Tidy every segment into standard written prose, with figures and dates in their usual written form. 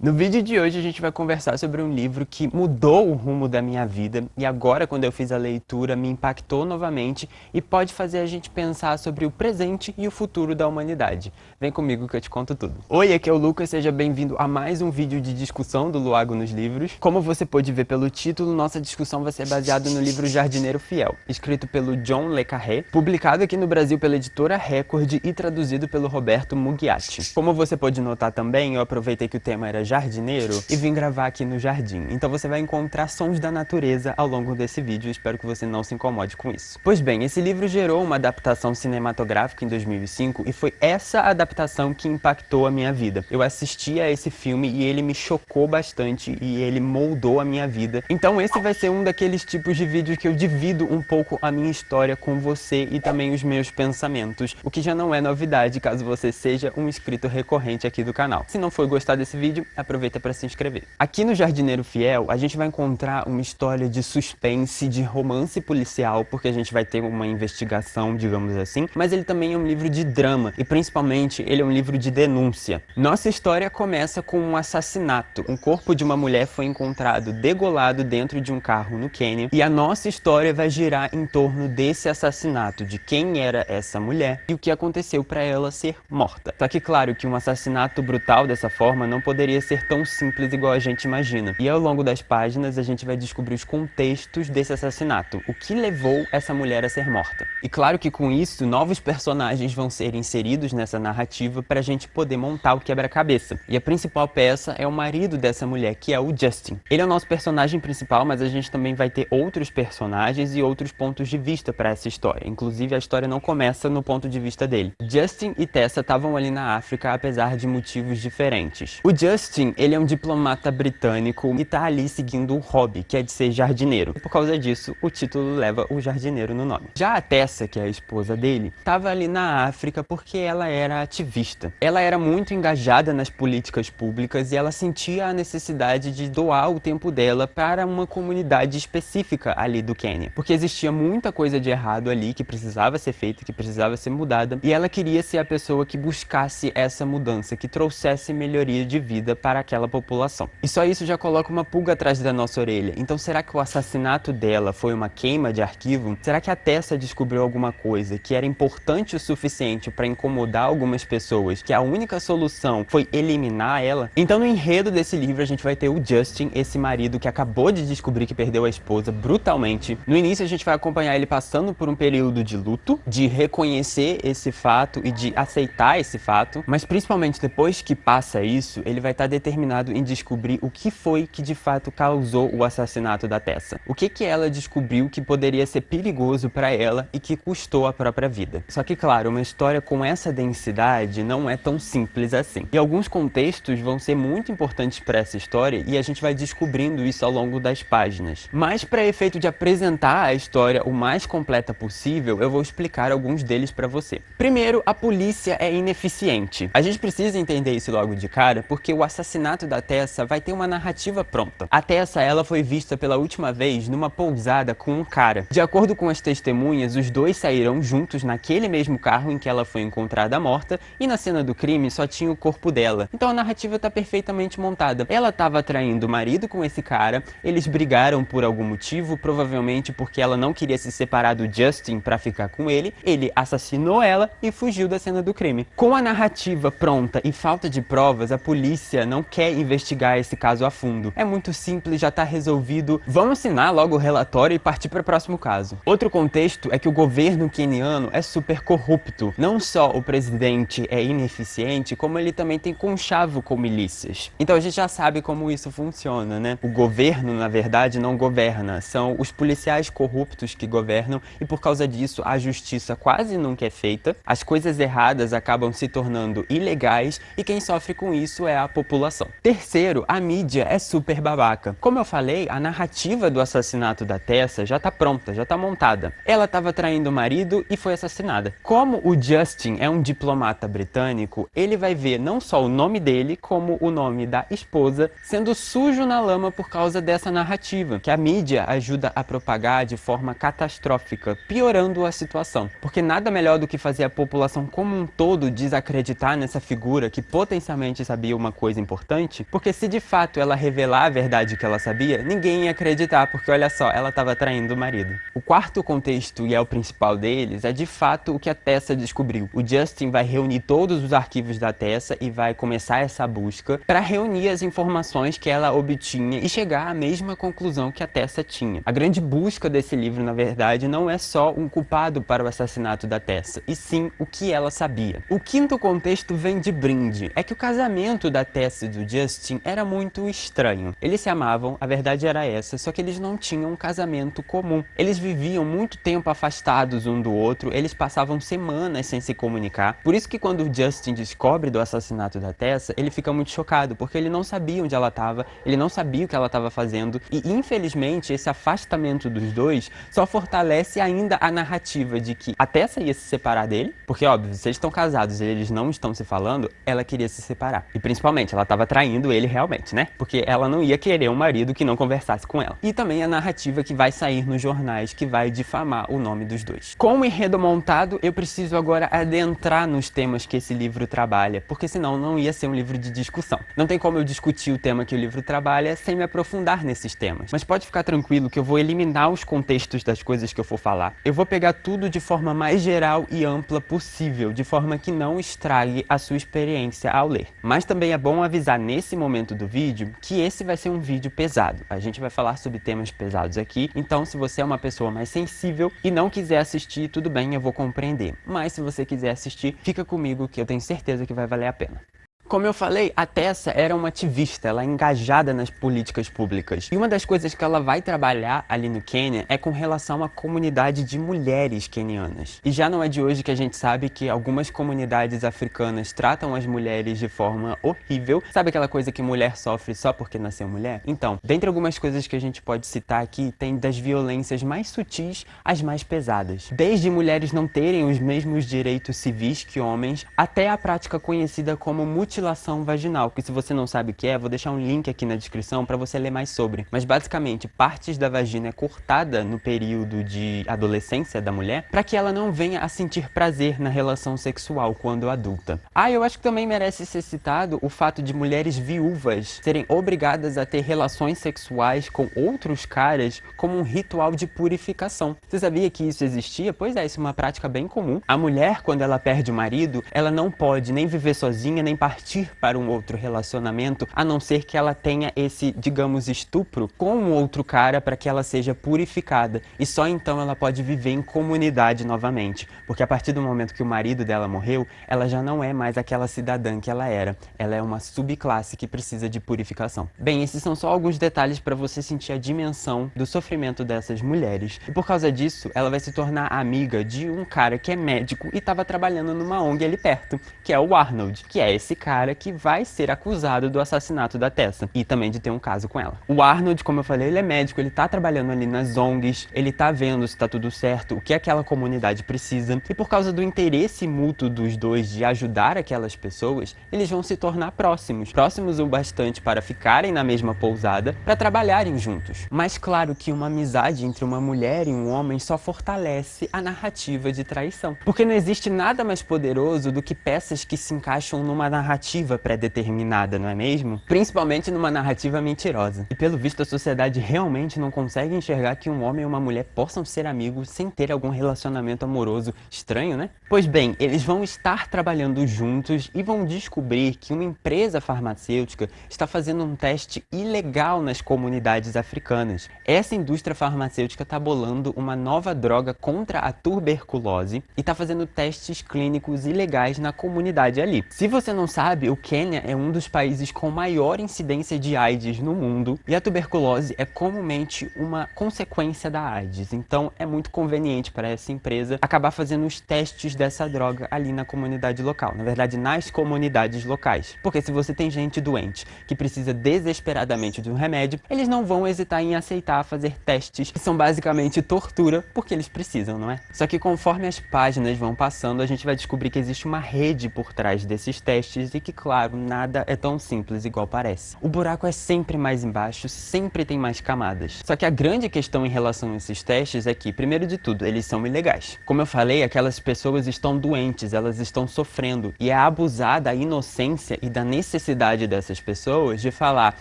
No vídeo de hoje a gente vai conversar sobre um livro que mudou o rumo da minha vida e agora, quando eu fiz a leitura, me impactou novamente e pode fazer a gente pensar sobre o presente e o futuro da humanidade. Vem comigo que eu te conto tudo. Oi, aqui é o Lucas, seja bem-vindo a mais um vídeo de discussão do Luago nos Livros. Como você pode ver pelo título, nossa discussão vai ser baseada no livro Jardineiro Fiel, escrito pelo John le Carré, publicado aqui no Brasil pela editora Record e traduzido pelo Roberto Mugiati. Como você pode notar também, eu aproveitei que o tema era jardineiro e vim gravar aqui no jardim. Então você vai encontrar sons da natureza ao longo desse vídeo, espero que você não se incomode com isso. Pois bem, esse livro gerou uma adaptação cinematográfica em 2005 e foi essa adaptação que impactou a minha vida. Eu assisti a esse filme e ele me chocou bastante e ele moldou a minha vida. Então esse vai ser um daqueles tipos de vídeos que eu divido um pouco a minha história com você e também os meus pensamentos, o que já não é novidade caso você seja um inscrito recorrente aqui do canal. Se não for gostar desse vídeo, aproveita para se inscrever. Aqui no Jardineiro Fiel, a gente vai encontrar uma história de suspense, de romance policial, porque a gente vai ter uma investigação, digamos assim, mas ele também é um livro de drama e principalmente ele é um livro de denúncia. Nossa história começa com um assassinato. Um corpo de uma mulher foi encontrado degolado dentro de um carro no Quênia e a nossa história vai girar em torno desse assassinato, de quem era essa mulher e o que aconteceu para ela ser morta. Só que claro que um assassinato brutal dessa forma não poderia ser tão simples igual a gente imagina. E ao longo das páginas a gente vai descobrir os contextos desse assassinato, o que levou essa mulher a ser morta. E claro que com isso, novos personagens vão ser inseridos nessa narrativa para a gente poder montar o quebra-cabeça. E a principal peça é o marido dessa mulher, que é o Justin. Ele é o nosso personagem principal, mas a gente também vai ter outros personagens e outros pontos de vista para essa história. Inclusive, a história não começa no ponto de vista dele. Justin e Tessa estavam ali na África, apesar de motivos diferentes. O Justin, ele é um diplomata britânico e tá ali seguindo um hobby, que é de ser jardineiro. E por causa disso, o título leva o jardineiro no nome. Já a Tessa, que é a esposa dele, estava ali na África porque ela era ativista. Ela era muito engajada nas políticas públicas e ela sentia a necessidade de doar o tempo dela para uma comunidade específica ali do Quênia. Porque existia muita coisa de errado ali que precisava ser feita, que precisava ser mudada, e ela queria ser a pessoa que buscasse essa mudança, que trouxesse melhoria de vida para aquela população. E só isso já coloca uma pulga atrás da nossa orelha. Então será que o assassinato dela foi uma queima de arquivo? Será que a Tessa descobriu alguma coisa que era importante o suficiente para incomodar algumas pessoas, que a única solução foi eliminar ela? Então no enredo desse livro a gente vai ter o Justin, esse marido que acabou de descobrir que perdeu a esposa brutalmente. No início a gente vai acompanhar ele passando por um período de luto, de reconhecer esse fato e de aceitar esse fato, mas principalmente depois que passa isso, ele vai estar determinado em descobrir o que foi que de fato causou o assassinato da Tessa. O que ela descobriu que poderia ser perigoso para ela e que custou a própria vida. Só que claro, uma história com essa densidade não é tão simples assim. E alguns contextos vão ser muito importantes para essa história e a gente vai descobrindo isso ao longo das páginas. Mas para efeito de apresentar a história o mais completa possível, eu vou explicar alguns deles para você. Primeiro, a polícia é ineficiente. A gente precisa entender isso logo de cara, porque o assassinato da Tessa vai ter uma narrativa pronta. A Tessa, ela foi vista pela última vez numa pousada com um cara. De acordo com as testemunhas, os dois saíram juntos naquele mesmo carro em que ela foi encontrada morta e na cena do crime só tinha o corpo dela. Então a narrativa tá perfeitamente montada. Ela estava traindo o marido com esse cara, eles brigaram por algum motivo, provavelmente porque ela não queria se separar do Justin para ficar com ele assassinou ela e fugiu da cena do crime. Com a narrativa pronta e falta de provas, a polícia não quer investigar esse caso a fundo. É muito simples, já tá resolvido. Vamos assinar logo o relatório e partir para o próximo caso. Outro contexto é que o governo queniano é super corrupto. Não só o presidente é ineficiente, como ele também tem conchavo com milícias. Então a gente já sabe como isso funciona, né? O governo, na verdade, não governa. São os policiais corruptos que governam e por causa disso a justiça quase nunca é feita, as coisas erradas acabam se tornando ilegais e quem sofre com isso é a população. Terceiro, a mídia é super babaca. Como eu falei, a narrativa do assassinato da Tessa já tá pronta, já tá montada. Ela estava traindo o marido e foi assassinada. Como o Justin é um diplomata britânico, ele vai ver não só o nome dele, como o nome da esposa sendo sujo na lama por causa dessa narrativa, que a mídia ajuda a propagar de forma catastrófica, piorando a situação. Porque nada melhor do que fazer a população como um todo desacreditar nessa figura que potencialmente sabia uma coisa importante importante, porque se de fato ela revelar a verdade que ela sabia, ninguém ia acreditar, porque olha só, ela estava traindo o marido. O quarto contexto, e é o principal deles, é de fato o que a Tessa descobriu. O Justin vai reunir todos os arquivos da Tessa e vai começar essa busca para reunir as informações que ela obtinha e chegar à mesma conclusão que a Tessa tinha. A grande busca desse livro, na verdade, não é só um culpado para o assassinato da Tessa, e sim o que ela sabia. O quinto contexto vem de brinde. É que o casamento da Tessa e do Justin era muito estranho. Eles se amavam, a verdade era essa, só que eles não tinham um casamento comum. Eles viviam muito tempo afastados um do outro, eles passavam semanas sem se comunicar. Por isso que quando o Justin descobre do assassinato da Tessa, ele fica muito chocado, porque ele não sabia onde ela estava, ele não sabia o que ela estava fazendo, e infelizmente esse afastamento dos dois só fortalece ainda a narrativa de que a Tessa ia se separar dele, porque óbvio, se eles estão casados e eles não estão se falando, ela queria se separar. E principalmente, ela estava traindo ele realmente, né? Porque ela não ia querer um marido que não conversasse com ela. E também a narrativa que vai sair nos jornais, que vai difamar o nome dos dois. Com o enredo montado, eu preciso agora adentrar nos temas que esse livro trabalha, porque senão não ia ser um livro de discussão. Não tem como eu discutir o tema que o livro trabalha sem me aprofundar nesses temas. Mas pode ficar tranquilo que eu vou eliminar os contextos das coisas que eu for falar. Eu vou pegar tudo de forma mais geral e ampla possível, de forma que não estrague a sua experiência ao ler. Mas também é bom avisar nesse momento do vídeo que esse vai ser um vídeo pesado. A gente vai falar sobre temas pesados aqui, então se você é uma pessoa mais sensível e não quiser assistir, tudo bem, eu vou compreender. Mas se você quiser assistir, fica comigo que eu tenho certeza que vai valer a pena. Como eu falei, a Tessa era uma ativista, ela é engajada nas políticas públicas. E uma das coisas que ela vai trabalhar ali no Quênia é com relação à comunidade de mulheres quenianas. E já não é de hoje que a gente sabe que algumas comunidades africanas tratam as mulheres de forma horrível. Sabe aquela coisa que mulher sofre só porque nasceu mulher? Então, dentre algumas coisas que a gente pode citar aqui, tem das violências mais sutis às mais pesadas. Desde mulheres não terem os mesmos direitos civis que homens, até a prática conhecida como mutilação vaginal, que se você não sabe o que é, vou deixar um link aqui na descrição para você ler mais sobre. Mas basicamente, partes da vagina é cortada no período de adolescência da mulher para que ela não venha a sentir prazer na relação sexual quando adulta. Ah, eu acho que também merece ser citado o fato de mulheres viúvas serem obrigadas a ter relações sexuais com outros caras como um ritual de purificação. Você sabia que isso existia? Pois é, isso é uma prática bem comum. A mulher, quando ela perde o marido, ela não pode nem viver sozinha, nem partir para um outro relacionamento, a não ser que ela tenha esse, digamos, estupro com um outro cara para que ela seja purificada. E só então ela pode viver em comunidade novamente. Porque a partir do momento que o marido dela morreu, ela já não é mais aquela cidadã que ela era. Ela é uma subclasse que precisa de purificação. Bem, esses são só alguns detalhes para você sentir a dimensão do sofrimento dessas mulheres. E por causa disso, ela vai se tornar amiga de um cara que é médico e estava trabalhando numa ONG ali perto, que é o Arnold, que é esse cara que vai ser acusado do assassinato da Tessa e também de ter um caso com ela. O Arnold, como eu falei, ele é médico, ele tá trabalhando ali nas ONGs, ele tá vendo se tá tudo certo, o que aquela comunidade precisa, e por causa do interesse mútuo dos dois de ajudar aquelas pessoas, eles vão se tornar próximos o bastante para ficarem na mesma pousada, para trabalharem juntos. Mas claro que uma amizade entre uma mulher e um homem só fortalece a narrativa de traição, porque não existe nada mais poderoso do que peças que se encaixam numa narrativa pré-determinada, não é mesmo? Principalmente numa narrativa mentirosa. E pelo visto a sociedade realmente não consegue enxergar que um homem e uma mulher possam ser amigos sem ter algum relacionamento amoroso estranho, né? Pois bem, eles vão estar trabalhando juntos e vão descobrir que uma empresa farmacêutica está fazendo um teste ilegal nas comunidades africanas. Essa indústria farmacêutica está bolando uma nova droga contra a tuberculose e está fazendo testes clínicos ilegais na comunidade ali. Se você não sabe, o Quênia é um dos países com maior incidência de AIDS no mundo e a tuberculose é comumente uma consequência da AIDS. Então é muito conveniente para essa empresa acabar fazendo os testes dessa droga ali na comunidade local. Na verdade, nas comunidades locais. Porque se você tem gente doente que precisa desesperadamente de um remédio, eles não vão hesitar em aceitar fazer testes que são basicamente tortura porque eles precisam, não é? Só que conforme as páginas vão passando, a gente vai descobrir que existe uma rede por trás desses testes e que, claro, nada é tão simples igual parece. O buraco é sempre mais embaixo, sempre tem mais camadas. Só que a grande questão em relação a esses testes é que, primeiro de tudo, eles são ilegais. Como eu falei, aquelas pessoas estão doentes, elas estão sofrendo, e é abusar da inocência e da necessidade dessas pessoas de falar: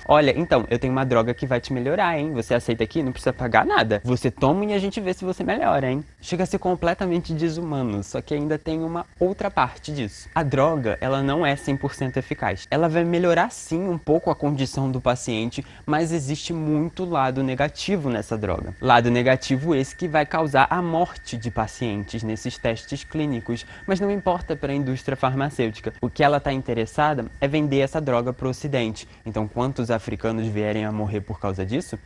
olha, então, eu tenho uma droga que vai te melhorar, hein? Você aceita aqui? Não precisa pagar nada. Você toma e a gente vê se você melhora, hein? Chega a ser completamente desumano, só que ainda tem uma outra parte disso. A droga, ela não é 100% eficaz. Ela vai melhorar sim um pouco a condição do paciente, mas existe muito lado negativo nessa droga. Lado negativo esse que vai causar a morte de pacientes nesses testes clínicos, mas não importa para a indústria farmacêutica. O que ela está interessada é vender essa droga para o Ocidente. Então, quantos africanos vierem a morrer por causa disso?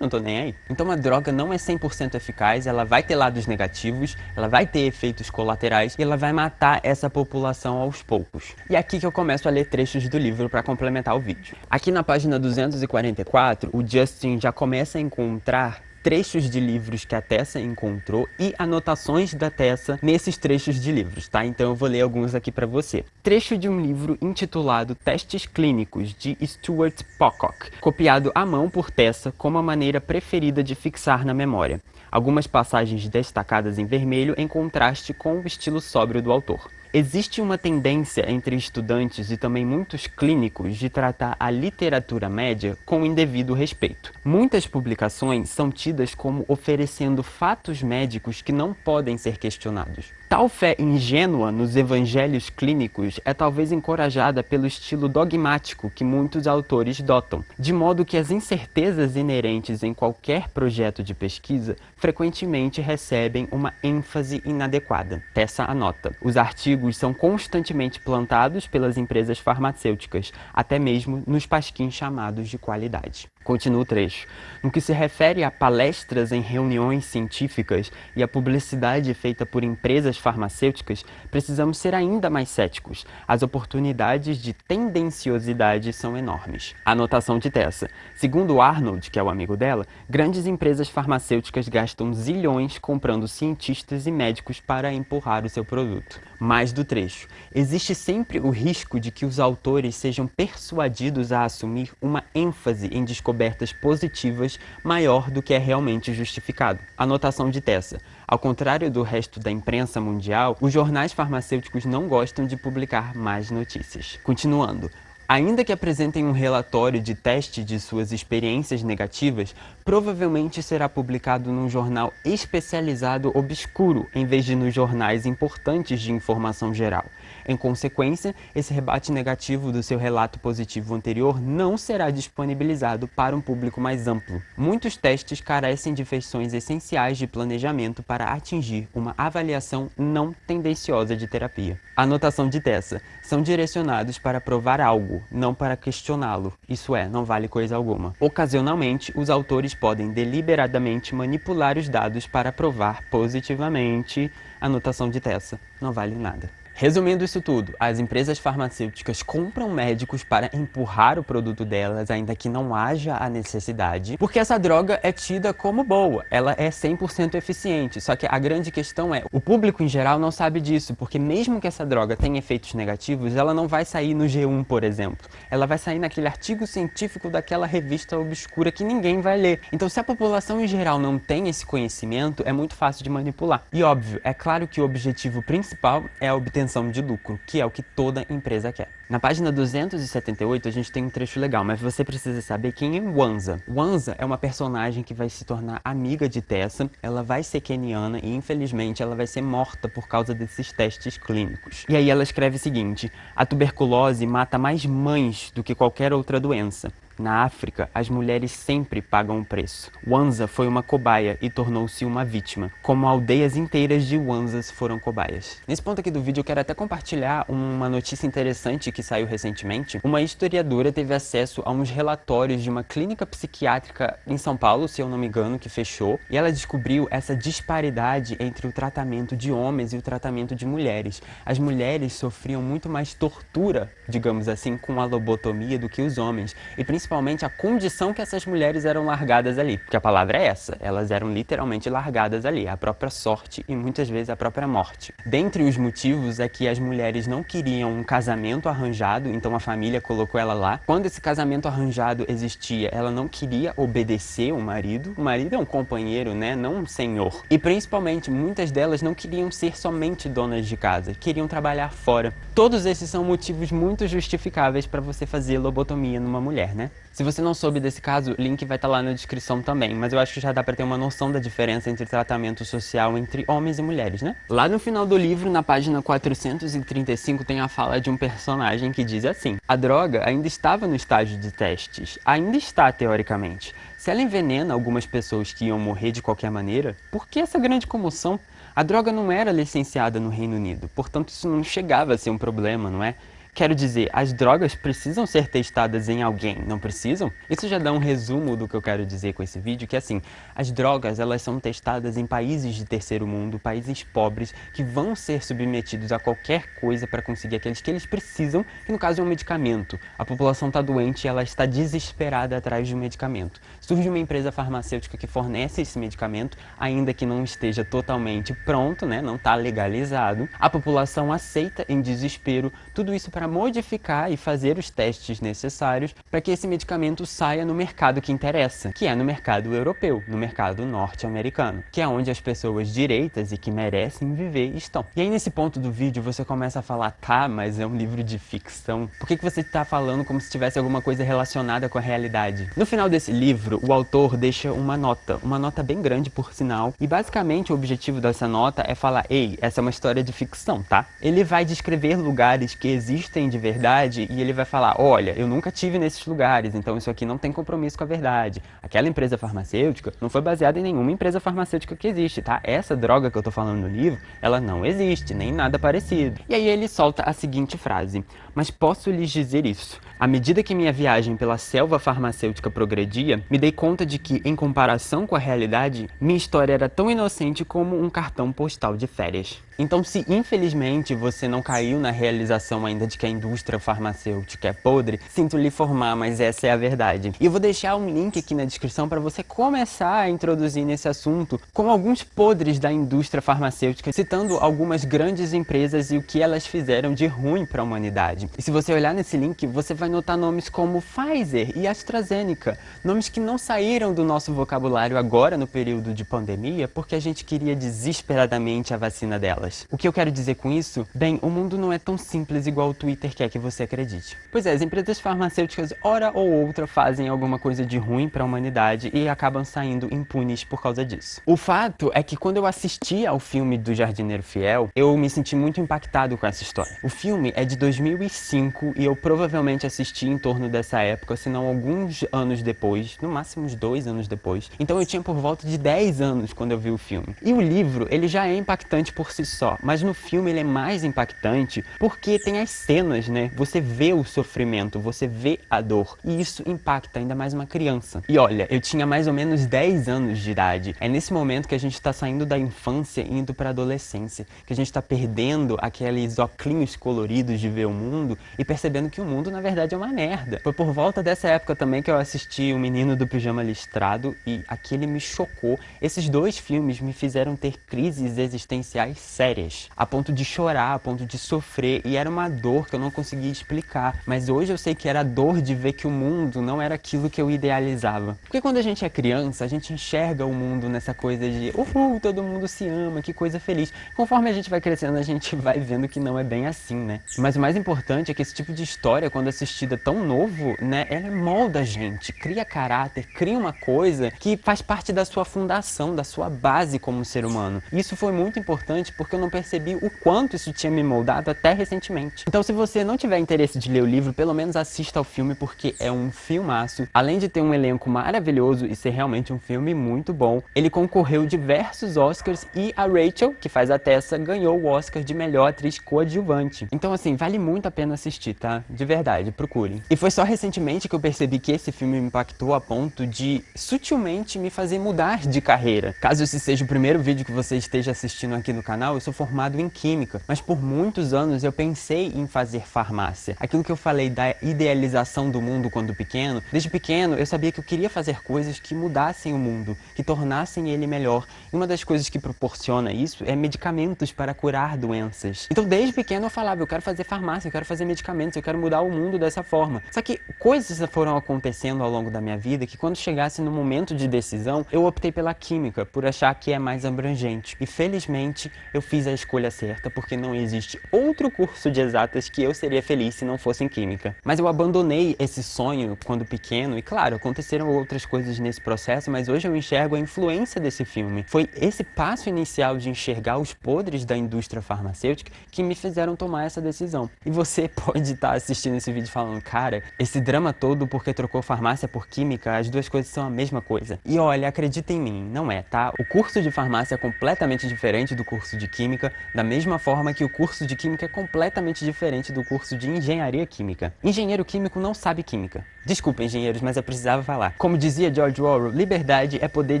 Não tô nem aí. Então a droga não é 100% eficaz, ela vai ter lados negativos, ela vai ter efeitos colaterais e ela vai matar essa população aos poucos. E é aqui que eu começo a ler trechos do livro para complementar o vídeo. Aqui na página 244, o Justin já começa a encontrar trechos de livros que a Tessa encontrou e anotações da Tessa nesses trechos de livros, tá? Então eu vou ler alguns aqui para você. Trecho de um livro intitulado Testes Clínicos, de Stuart Pocock, copiado à mão por Tessa como a maneira preferida de fixar na memória. Algumas passagens destacadas em vermelho em contraste com o estilo sóbrio do autor. Existe uma tendência entre estudantes e também muitos clínicos de tratar a literatura média com indevido respeito. Muitas publicações são tidas como oferecendo fatos médicos que não podem ser questionados. Tal fé ingênua nos evangelhos clínicos é talvez encorajada pelo estilo dogmático que muitos autores dotam, de modo que as incertezas inerentes em qualquer projeto de pesquisa frequentemente recebem uma ênfase inadequada. Tessa anota: os artigos são constantemente plantados pelas empresas farmacêuticas, até mesmo nos pasquins chamados de qualidade. Continua o trecho. No que se refere a palestras em reuniões científicas e a publicidade feita por empresas farmacêuticas, precisamos ser ainda mais céticos. As oportunidades de tendenciosidade são enormes. Anotação de Tessa. Segundo Arnold, que é o amigo dela, grandes empresas farmacêuticas gastam zilhões comprando cientistas e médicos para empurrar o seu produto. Mais do trecho. Existe sempre o risco de que os autores sejam persuadidos a assumir uma ênfase em descobertas positivas maior do que é realmente justificado. Anotação de Tessa. Ao contrário do resto da imprensa mundial, os jornais farmacêuticos não gostam de publicar más notícias. Continuando. Ainda que apresentem um relatório de teste de suas experiências negativas, provavelmente será publicado num jornal especializado obscuro, em vez de nos jornais importantes de informação geral. Em consequência, esse rebate negativo do seu relato positivo anterior não será disponibilizado para um público mais amplo. Muitos testes carecem de feições essenciais de planejamento para atingir uma avaliação não tendenciosa de terapia. Anotação de Tessa. São direcionados para provar algo, não para questioná-lo. Isso é, não vale coisa alguma. Ocasionalmente, os autores podem deliberadamente manipular os dados para provar positivamente. Anotação de Tessa. Não vale nada. Resumindo isso tudo, as empresas farmacêuticas compram médicos para empurrar o produto delas, ainda que não haja a necessidade, porque essa droga é tida como boa, ela é 100% eficiente, só que a grande questão é, o público em geral não sabe disso, porque mesmo que essa droga tenha efeitos negativos, ela não vai sair no G1, por exemplo, ela vai sair naquele artigo científico daquela revista obscura que ninguém vai ler. Então, se a população em geral não tem esse conhecimento, é muito fácil de manipular. E óbvio, é claro que o objetivo principal é a obtenção de lucro, que é o que toda empresa quer. Na página 278 a gente tem um trecho legal, mas você precisa saber quem é Wanza. Wanza é uma personagem que vai se tornar amiga de Tessa, ela vai ser queniana e infelizmente ela vai ser morta por causa desses testes clínicos. E aí ela escreve o seguinte: a tuberculose mata mais mães do que qualquer outra doença. Na África, as mulheres sempre pagam um preço. Wanza foi uma cobaia e tornou-se uma vítima, como aldeias inteiras de Wanzas foram cobaias. Nesse ponto aqui do vídeo eu quero até compartilhar uma notícia interessante que saiu recentemente. Uma historiadora teve acesso a uns relatórios de uma clínica psiquiátrica em São Paulo, se eu não me engano, que fechou, e ela descobriu essa disparidade entre o tratamento de homens e o tratamento de mulheres. As mulheres sofriam muito mais tortura, digamos assim, com a lobotomia do que os homens, e principalmente principalmente a condição que essas mulheres eram largadas ali, porque a palavra é essa, elas eram literalmente largadas ali, a própria sorte e muitas vezes a própria morte. Dentre os motivos é que as mulheres não queriam um casamento arranjado, então a família colocou ela lá. Quando esse casamento arranjado existia, ela não queria obedecer o marido é um companheiro, né, não um senhor. E principalmente, muitas delas não queriam ser somente donas de casa, queriam trabalhar fora. Todos esses são motivos muito justificáveis para você fazer lobotomia numa mulher, né? Se você não soube desse caso, o link vai estar lá na descrição também, mas eu acho que já dá para ter uma noção da diferença entre tratamento social entre homens e mulheres, né? Lá no final do livro, na página 435, tem a fala de um personagem que diz assim: a droga ainda estava no estágio de testes, ainda está teoricamente. Se ela envenena algumas pessoas que iam morrer de qualquer maneira, por que essa grande comoção? A droga não era licenciada no Reino Unido, portanto isso não chegava a ser um problema, não é? Quero dizer, as drogas precisam ser testadas em alguém, não precisam? Isso já dá um resumo do que eu quero dizer com esse vídeo, que assim, as drogas elas são testadas em países de terceiro mundo, países pobres, que vão ser submetidos a qualquer coisa para conseguir aqueles que eles precisam, que no caso é um medicamento. A população está doente e ela está desesperada atrás de um medicamento. Surge uma empresa farmacêutica que fornece esse medicamento, ainda que não esteja totalmente pronto, né, não está legalizado. A população aceita em desespero, tudo isso para modificar e fazer os testes necessários para que esse medicamento saia no mercado que interessa, que é no mercado europeu, no mercado norte-americano, que é onde as pessoas direitas e que merecem viver estão. E aí nesse ponto do vídeo você começa a falar, tá, mas é um livro de ficção, por que você está falando como se tivesse alguma coisa relacionada com a realidade? No final desse livro, o autor deixa uma nota bem grande por sinal, e basicamente o objetivo dessa nota é falar, ei, essa é uma história de ficção, tá? Ele vai descrever lugares que existem de verdade e ele vai falar, olha, eu nunca tive nesses lugares, então isso aqui não tem compromisso com a verdade. Aquela empresa farmacêutica não foi baseada em nenhuma empresa farmacêutica que existe, tá? Essa droga que eu tô falando no livro, ela não existe, nem nada parecido. E aí ele solta a seguinte frase: mas posso lhes dizer isso, à medida que minha viagem pela selva farmacêutica progredia, me dei conta de que, em comparação com a realidade, minha história era tão inocente como um cartão postal de férias. Então, se infelizmente você não caiu na realização ainda de que a indústria farmacêutica é podre, sinto lhe informar, mas essa é a verdade. E eu vou deixar um link aqui na descrição para você começar a introduzir nesse assunto com alguns podres da indústria farmacêutica, citando algumas grandes empresas e o que elas fizeram de ruim para a humanidade. E se você olhar nesse link, você vai notar nomes como Pfizer e AstraZeneca, nomes que não saíram do nosso vocabulário agora no período de pandemia porque a gente queria desesperadamente a vacina delas. O que eu quero dizer com isso? Bem, o mundo não é tão simples igual o Twitter quer que você acredite. Pois é, as empresas farmacêuticas, hora ou outra, fazem alguma coisa de ruim para a humanidade e acabam saindo impunes por causa disso. O fato é que quando eu assisti ao filme do Jardineiro Fiel, eu me senti muito impactado com essa história. O filme é de 2005 e eu provavelmente assisti em torno dessa época, se não alguns anos depois, no máximo uns 2 anos depois. Então eu tinha por volta de 10 anos quando eu vi o filme. E o livro, ele já é impactante por si só, mas no filme ele é mais impactante porque tem as cenas, né? Você vê o sofrimento, você vê a dor, e isso impacta ainda mais uma criança. E olha, eu tinha mais ou menos 10 anos de idade. É nesse momento que a gente tá saindo da infância e indo pra adolescência, que a gente tá perdendo aqueles óculos coloridos de ver o mundo e percebendo que o mundo na verdade é uma merda. Foi por volta dessa época também que eu assisti O Menino do Pijama Listrado e aquele me chocou. Esses 2 filmes me fizeram ter crises existenciais sérias, a ponto de chorar, a ponto de sofrer, e era uma dor que eu não conseguia explicar, mas hoje eu sei que era a dor de ver que o mundo não era aquilo que eu idealizava. Porque quando a gente é criança, a gente enxerga o mundo nessa coisa de uhul, todo mundo se ama, que coisa feliz. Conforme a gente vai crescendo, a gente vai vendo que não é bem assim, né? Mas o mais importante é que esse tipo de história, quando assistida tão novo, né, ela molda a gente, cria caráter, cria uma coisa que faz parte da sua fundação, da sua base como ser humano. E isso foi muito importante porque eu não percebi o quanto isso tinha me moldado até recentemente. Então, se você não tiver interesse de ler o livro, pelo menos assista ao filme porque é um filmaço. Além de ter um elenco maravilhoso e ser realmente um filme muito bom, ele concorreu diversos Oscars e a Rachel, que faz a Tessa, ganhou o Oscar de melhor atriz coadjuvante. Então, assim, vale muito a pena assistir, tá? De verdade, procurem. E foi só recentemente que eu percebi que esse filme me impactou a ponto de sutilmente me fazer mudar de carreira. Caso esse seja o primeiro vídeo que você esteja assistindo aqui no canal, eu sou formado em Química, mas por muitos anos eu pensei em fazer fazer farmácia. Aquilo que eu falei da idealização do mundo quando pequeno, desde pequeno eu sabia que eu queria fazer coisas que mudassem o mundo, que tornassem ele melhor. E uma das coisas que proporciona isso é medicamentos para curar doenças. Então desde pequeno eu falava, eu quero fazer farmácia, eu quero fazer medicamentos, eu quero mudar o mundo dessa forma. Só que coisas foram acontecendo ao longo da minha vida que quando chegasse no momento de decisão, eu optei pela química, por achar que é mais abrangente. E felizmente eu fiz a escolha certa, porque não existe outro curso de exatas que eu seria feliz se não fosse em química. Mas eu abandonei esse sonho quando pequeno e claro, aconteceram outras coisas nesse processo, mas hoje eu enxergo a influência desse filme. Foi esse passo inicial de enxergar os podres da indústria farmacêutica que me fizeram tomar essa decisão. E você pode estar assistindo esse vídeo falando, cara, esse drama todo porque trocou farmácia por química, as duas coisas são a mesma coisa. E olha, acredita em mim, não é, tá? O curso de farmácia é completamente diferente do curso de química, da mesma forma que o curso de química é completamente diferente do curso de engenharia química. Engenheiro químico não sabe química. Desculpa, engenheiros, mas eu precisava falar. Como dizia George Orwell, liberdade é poder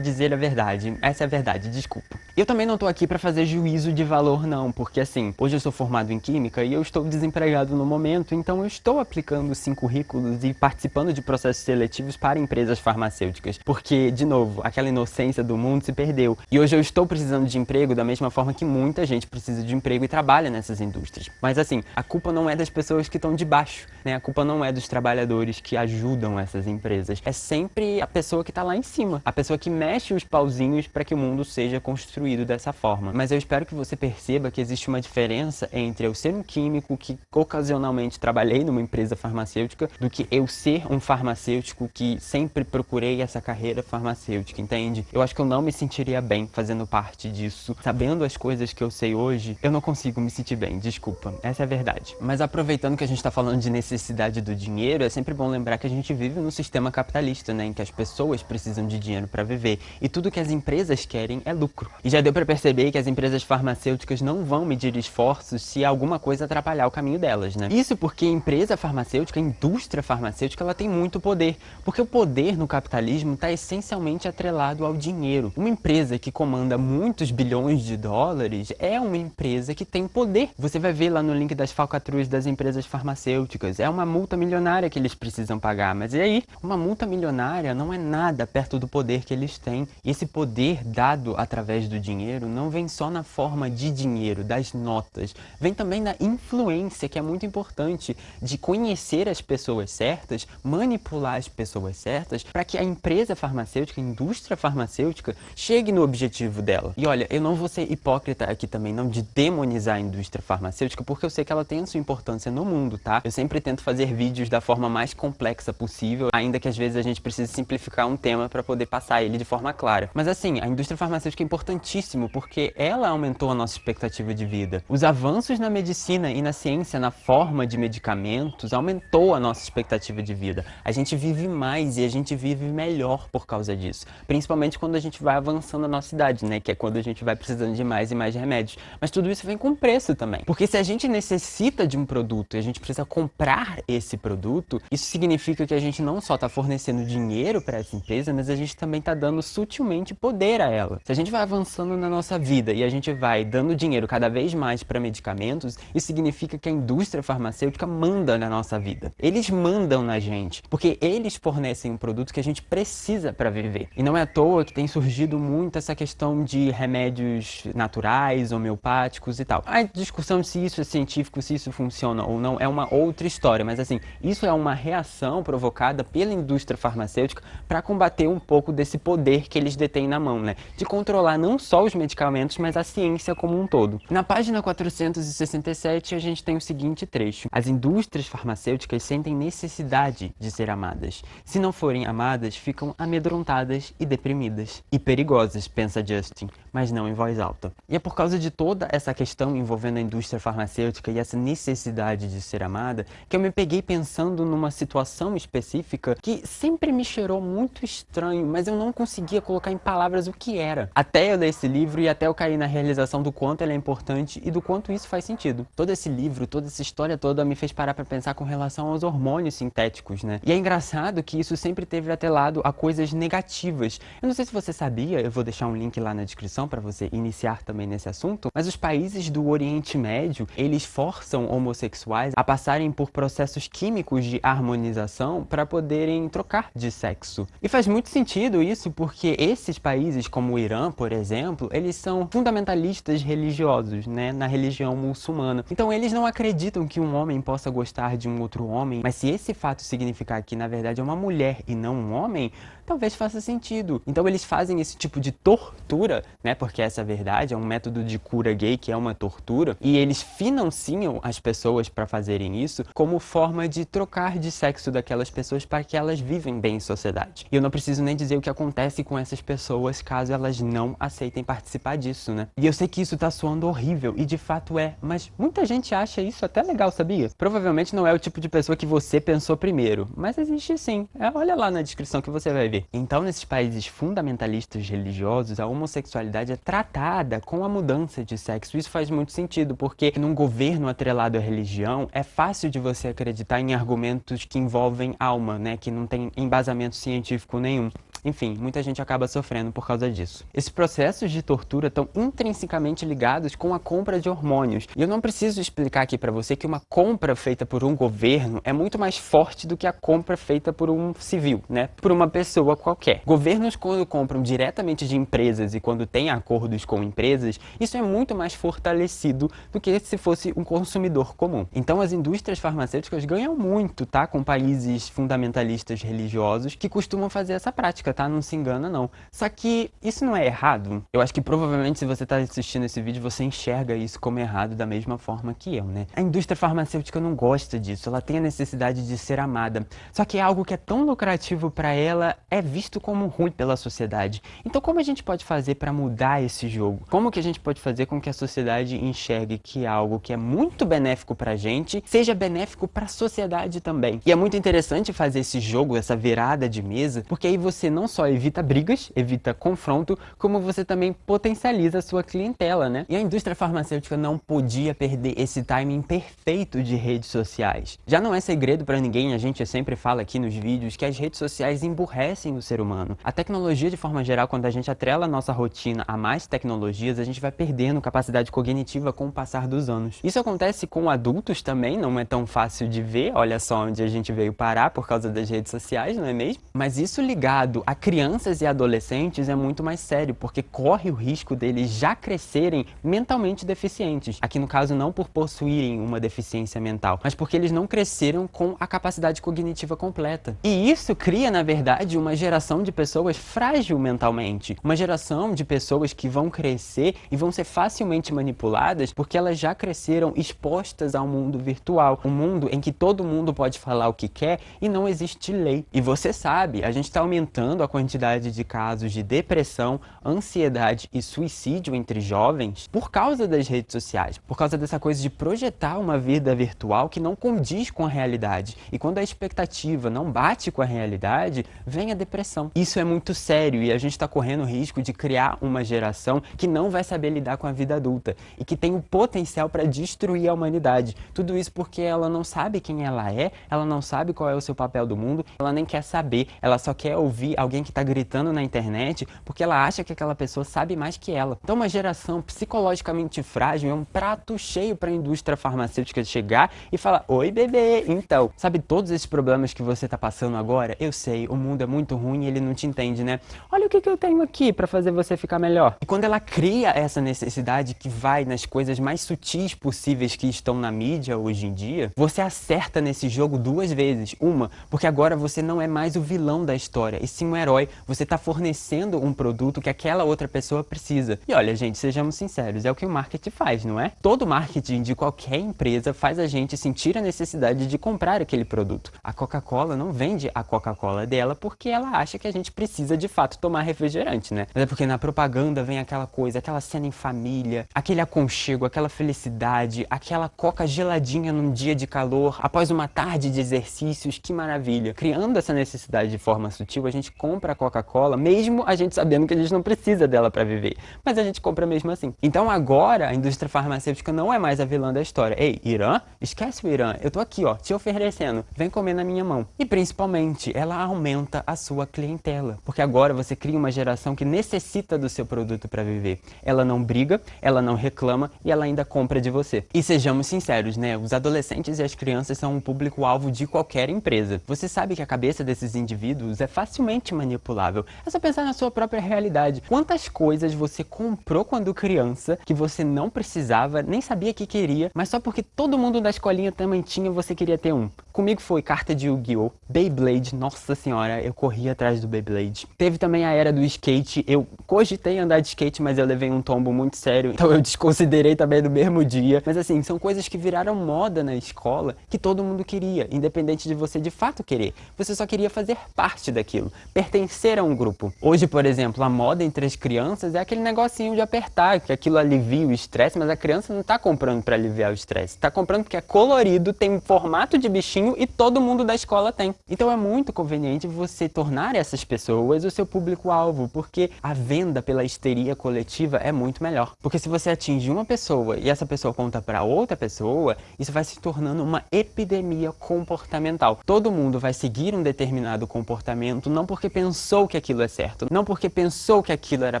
dizer a verdade. Essa é a verdade, desculpa. Eu também não tô aqui pra fazer juízo de valor não, porque assim, hoje eu sou formado em química e eu estou desempregado no momento, então eu estou aplicando sim currículos e participando de processos seletivos para empresas farmacêuticas, porque, de novo, aquela inocência do mundo se perdeu. E hoje eu estou precisando de emprego da mesma forma que muita gente precisa de emprego e trabalha nessas indústrias. Mas assim, a culpa não é das pessoas que estão de baixo, né? A culpa não é dos trabalhadores que ajudam essas empresas. É sempre a pessoa que está lá em cima, a pessoa que mexe os pauzinhos para que o mundo seja construído dessa forma. Mas eu espero que você perceba que existe uma diferença entre eu ser um químico que ocasionalmente trabalhei numa empresa farmacêutica do que eu ser um farmacêutico que sempre procurei essa carreira farmacêutica, entende? Eu acho que eu não me sentiria bem fazendo parte disso. Sabendo as coisas que eu sei hoje, eu não consigo me sentir bem, desculpa, essa é a verdade. Mas aproveitando que a gente está falando de necessidade do dinheiro, é sempre bom lembrar que a gente vive num sistema capitalista, né, em que as pessoas precisam de dinheiro para viver e tudo que as empresas querem é lucro. E já deu para perceber que as empresas farmacêuticas não vão medir esforços se alguma coisa atrapalhar o caminho delas, né? Isso porque a empresa farmacêutica, a indústria farmacêutica, ela tem muito poder, porque o poder no capitalismo está essencialmente atrelado ao dinheiro. Uma empresa que comanda muitos bilhões de dólares é uma empresa que tem poder. Você vai ver lá no link das falcatruas das empresas farmacêuticas, é uma multa milionária que eles precisam pagar, mas e aí? Uma multa milionária não é nada perto do poder que eles têm. E esse poder dado através do dinheiro não vem só na forma de dinheiro, das notas, vem também da influência, que é muito importante, de conhecer as pessoas certas, manipular as pessoas certas, para que a empresa farmacêutica, a indústria farmacêutica, chegue no objetivo dela. E olha, eu não vou ser hipócrita aqui também, não de demonizar a indústria farmacêutica, porque eu sei que ela tem a sua importância no mundo, tá? Eu sempre tento fazer vídeos da forma mais complexa possível, ainda que às vezes a gente precise simplificar um tema para poder passar ele de forma clara. Mas assim, a indústria farmacêutica é importantíssimo, porque ela aumentou a nossa expectativa de vida. Os avanços na medicina e na ciência, na forma de medicamentos, aumentou a nossa expectativa de vida. A gente vive mais e a gente vive melhor por causa disso. Principalmente quando a gente vai avançando na nossa idade, né? Que é quando a gente vai precisando de mais e mais remédios. Mas tudo isso vem com preço também. Porque se a gente necessita de um produto e a gente precisa comprar esse produto, isso significa que a gente não só está fornecendo dinheiro para essa empresa, mas a gente também está dando sutilmente poder a ela. Se a gente vai avançando na nossa vida e a gente vai dando dinheiro cada vez mais para medicamentos, isso significa que a indústria farmacêutica manda na nossa vida. Eles mandam na gente, porque eles fornecem um produto que a gente precisa para viver. E não é à toa que tem surgido muito essa questão de remédios naturais, homeopáticos e tal. A discussão de se isso é científico, se isso funciona ou não, é uma outra história, mas assim, isso é uma reação provocada pela indústria farmacêutica para combater um pouco desse poder que eles detêm na mão, né? De controlar não só os medicamentos, mas a ciência como um todo. Na página 467, a gente tem o seguinte trecho: as indústrias farmacêuticas sentem necessidade de ser amadas. Se não forem amadas, ficam amedrontadas e deprimidas. E perigosas, pensa Justin, mas não em voz alta. E é por causa de toda essa questão envolvendo a indústria farmacêutica e essa necessidade de ser amada, que eu me peguei pensando numa situação específica que sempre me cheirou muito estranho, mas eu não conseguia colocar em palavras o que era. Até eu ler esse livro e até eu cair na realização do quanto ele é importante e do quanto isso faz sentido. Todo esse livro, toda essa história toda me fez parar pra pensar com relação aos hormônios sintéticos, né? E é engraçado que isso sempre teve atrelado a coisas negativas. Eu não sei se você sabia, eu vou deixar um link lá na descrição para você iniciar também nesse assunto, mas os países do Oriente Médio, eles forçam homossexuais a passarem por processos químicos de harmonização para poderem trocar de sexo. E faz muito sentido isso porque esses países, como o Irã, por exemplo, eles são fundamentalistas religiosos, né, na religião muçulmana. Então eles não acreditam que um homem possa gostar de um outro homem, mas se esse fato significar que na verdade é uma mulher e não um homem, talvez faça sentido. Então eles fazem esse tipo de tortura, né, porque essa é a verdade, é um método de cura gay que é uma tortura, e eles financiam as pessoas para fazerem isso como forma de trocar de sexo daquelas pessoas para que elas vivem bem em sociedade. E eu não preciso nem dizer o que acontece com essas pessoas caso elas não aceitem participar disso, né? E eu sei que isso tá soando horrível, e de fato é, mas muita gente acha isso até legal, sabia? Provavelmente não é o tipo de pessoa que você pensou primeiro, mas existe sim. Olha lá na descrição que você vai ver. Então, nesses países fundamentalistas religiosos, a homossexualidade é tratada com a mudança de sexo. Isso faz muito sentido, porque num governo atrelado à religião, é fácil de você acreditar em argumentos que envolvem alma, né? Que não tem embasamento científico nenhum. Enfim, muita gente acaba sofrendo por causa disso. Esses processos de tortura estão intrinsecamente ligados com a compra de hormônios. E eu não preciso explicar aqui pra você que uma compra feita por um governo é muito mais forte do que a compra feita por um civil, né? Por uma pessoa qualquer. Governos, quando compram diretamente de empresas e quando têm acordos com empresas, isso é muito mais fortalecido do que se fosse um consumidor comum. Então as indústrias farmacêuticas ganham muito, tá? Com países fundamentalistas religiosos que costumam fazer essa prática, tá? Não se engana, não. Só que isso não é errado? Eu acho que provavelmente se você tá assistindo esse vídeo, você enxerga isso como errado da mesma forma que eu, né? A indústria farmacêutica não gosta disso, ela tem a necessidade de ser amada. Só que é algo que é tão lucrativo para ela, é visto como ruim pela sociedade. Então como a gente pode fazer para mudar esse jogo? Como que a gente pode fazer com que a sociedade enxergue que algo que é muito benéfico pra gente, seja benéfico pra sociedade também? E é muito interessante fazer esse jogo, essa virada de mesa, porque aí você não só evita brigas, evita confronto, como você também potencializa a sua clientela, né? E a indústria farmacêutica não podia perder esse timing perfeito de redes sociais. Já não é segredo pra ninguém, a gente sempre fala aqui nos vídeos que as redes sociais emburrecem o ser humano. A tecnologia, de forma geral, quando a gente atrela a nossa rotina a mais tecnologias, a gente vai perdendo capacidade cognitiva com o passar dos anos. Isso acontece com adultos também, não é tão fácil de ver, olha só onde a gente veio parar por causa das redes sociais, não é mesmo? Mas isso ligado a crianças e adolescentes é muito mais sério, porque corre o risco deles já crescerem mentalmente deficientes. Aqui no caso não por possuírem uma deficiência mental, mas porque eles não cresceram com a capacidade cognitiva completa. E isso cria, na verdade, uma geração de pessoas frágil mentalmente. Uma geração de pessoas que vão crescer e vão ser facilmente manipuladas porque elas já cresceram expostas ao mundo virtual. Um mundo em que todo mundo pode falar o que quer e não existe lei. E você sabe, a gente está aumentando a quantidade de casos de depressão, ansiedade e suicídio entre jovens por causa das redes sociais. Por causa dessa coisa de projetar uma vida virtual que não condiz com a realidade. E quando a expectativa não bate com a realidade, vem a depressão. Isso é muito sério e a gente está correndo o risco de criar uma geração que não vai saber lidar com a vida adulta e que tem o potencial para destruir a humanidade. Tudo isso porque ela não sabe quem ela não sabe qual é o seu papel do mundo, ela nem quer saber, ela só quer ouvir alguém que está gritando na internet porque ela acha que aquela pessoa sabe mais que ela. Então uma geração psicologicamente frágil é um prato cheio para a indústria farmacêutica chegar e falar: oi bebê, então, sabe todos esses problemas que você está passando agora? Eu sei, o mundo é muito ruim e ele não te entende, né? Olha o que eu tenho aqui para fazer você ficar melhor. E quando ela cria essa necessidade que vai nas coisas mais sutis possíveis que estão na mídia hoje em dia, você acerta nesse jogo duas vezes. Uma, porque agora você não é mais o vilão da história, e sim um herói. Você está fornecendo um produto que aquela outra pessoa precisa. E olha, gente, sejamos sinceros, é o que o marketing faz, não é? Todo marketing de qualquer empresa faz a gente sentir a necessidade de comprar aquele produto. A Coca-Cola não vende a Coca-Cola dela porque ela acha que a gente precisa de fato tomar refrigerante, né? Mas é porque na propaganda vem aquela coisa, aquela cena em família, aquele aconchego, aquela felicidade, aquela coca geladinha num dia de calor, após uma tarde de exercícios, que maravilha. Criando essa necessidade de forma sutil, a gente compra a Coca-Cola, mesmo a gente sabendo que a gente não precisa dela para viver. Mas a gente compra mesmo assim. Então agora a indústria farmacêutica não é mais a vilã da história. Ei, Irã? Esquece o Irã. Eu tô aqui, ó, te oferecendo. Vem comer na minha mão. E principalmente, ela aumenta a sua clientela. Porque agora você cria uma geração que necessita do seu produto para viver. Ela não briga, ela não reclama e ela ainda compra de você. E sejamos sinceros, né? Os adolescentes e as crianças são um público-alvo de qualquer empresa. Você sabe que a cabeça desses indivíduos é facilmente manipulável. É só pensar na sua própria realidade. Quantas coisas você comprou quando criança que você não precisava, nem sabia que queria, mas só porque todo mundo da escolinha também tinha, você queria ter um. Comigo foi carta de Yu-Gi-Oh!, Beyblade, nossa senhora, eu corri atrás do Beyblade. Teve também a era do skate, eu cogitei andar de skate, mas eu levei um tombo muito sério, então eu desconsiderei também no mesmo dia. Mas assim, são coisas que viraram moda na escola, que todo mundo queria, independente de você de fato querer. Você só queria fazer parte daquilo, pertencer a um grupo. Hoje, por exemplo, a moda entre as crianças é aquele negocinho de apertar, que aquilo alivia o estresse, mas a criança não tá comprando para aliviar o estresse, tá comprando porque é colorido, tem formato de bichinho e todo mundo da escola tem. Então é muito conveniente você tornar essas pessoas o seu público-alvo, porque a venda pela histeria coletiva é muito melhor. Porque se você atinge uma pessoa e essa pessoa conta para outra pessoa, isso vai se tornando uma epidemia comportamental. Todo mundo vai seguir um determinado comportamento não porque pensou que aquilo é certo, não porque pensou que aquilo era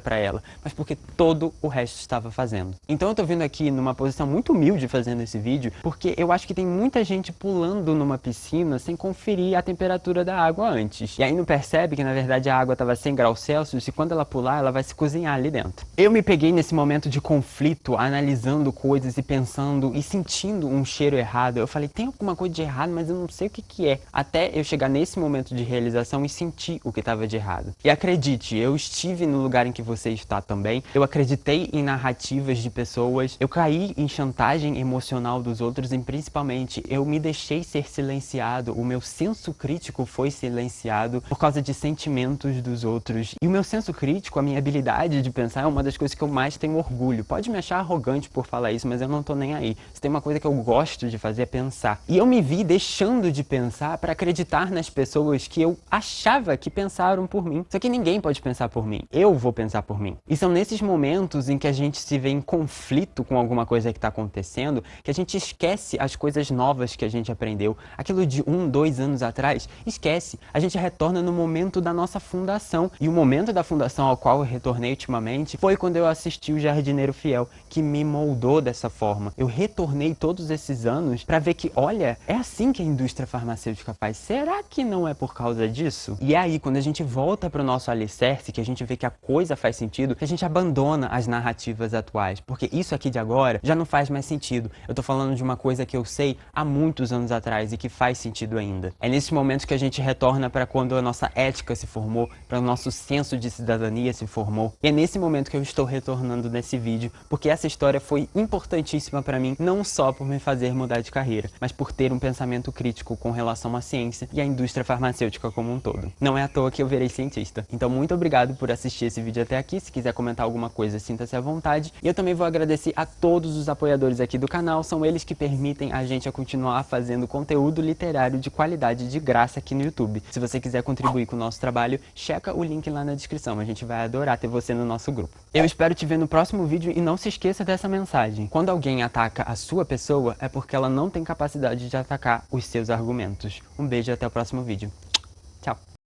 para ela, mas porque todo o resto estava fazendo. Então eu tô vindo aqui numa posição muito humilde fazendo esse vídeo, porque eu acho que tem muita gente pulando numa piscina sem conferir a temperatura da água antes. E aí não percebe que na verdade a água estava 100 graus Celsius e quando ela pular, ela vai se cozinhar ali dentro. Eu me peguei nesse momento de conflito, analisando coisas e pensando e sentindo um cheiro errado. Eu falei, tem alguma coisa de errado, mas eu não sei o que que é. Até eu chegar nesse momento de realização e sentir o que estava de errado. E acredite, eu estive no lugar em que você está também. Eu acreditei em narrativas de pessoas. Eu caí em chantagem emocional dos outros e principalmente eu me deixei ser silenciado. O meu senso crítico foi silenciado por causa de sentimentos dos outros. E o meu senso crítico, a minha habilidade de pensar é uma das coisas que eu mais tenho orgulho. Pode me achar arrogante por falar isso, mas eu não tô nem aí. Se tem uma coisa que eu gosto de fazer é pensar. E eu me vi deixando de pensar para acreditar nas pessoas que eu achava que pensaram por mim. Só que ninguém pode pensar por mim. Eu vou pensar por mim. E são nesses momentos em que a gente se vê em conflito com alguma coisa que está acontecendo que a gente esquece as coisas novas que a gente aprendeu. Aquilo de 1, 2 anos atrás, esquece. A gente retorna no momento da nossa fundação. E o momento da fundação ao qual eu retornei ultimamente foi quando eu assisti o Jardineiro Fiel, que me moldou dessa forma. Eu retornei todos esses anos para ver que, olha, é assim que a indústria farmacêutica faz. Será que não é por causa disso? E é aí, quando a gente volta para o nosso alicerce, que a gente vê que a coisa faz sentido, que a gente abandona as narrativas atuais. Porque isso aqui de agora já não faz mais sentido. Eu tô falando de uma coisa que eu sei há muitos anos atrás e que faz sentido ainda. É nesses momentos que a gente retorna para quando a nossa ética se formou, para o nosso senso de cidadania se formou. E é nesse momento que eu estou retornando nesse vídeo, porque essa história foi importantíssima para mim, não só por me fazer mudar de carreira, mas por ter um pensamento crítico com relação à ciência e à indústria farmacêutica como um todo. Não é à toa que eu virei cientista. Então muito obrigado por assistir esse vídeo até aqui. Se quiser comentar alguma coisa, sinta-se à vontade. E eu também vou agradecer a todos os apoiadores aqui do canal, são eles que permitem a gente a continuar fazendo conteúdo literário de qualidade de graça aqui no YouTube. Se você quiser contribuir com o nosso trabalho, checa o link lá na descrição, a gente vai adorar ter você no nosso grupo. Eu espero te ver no próximo vídeo e não se esqueça dessa mensagem. Quando alguém ataca a sua pessoa, é porque ela não tem capacidade de atacar os seus argumentos. Um beijo e até o próximo vídeo.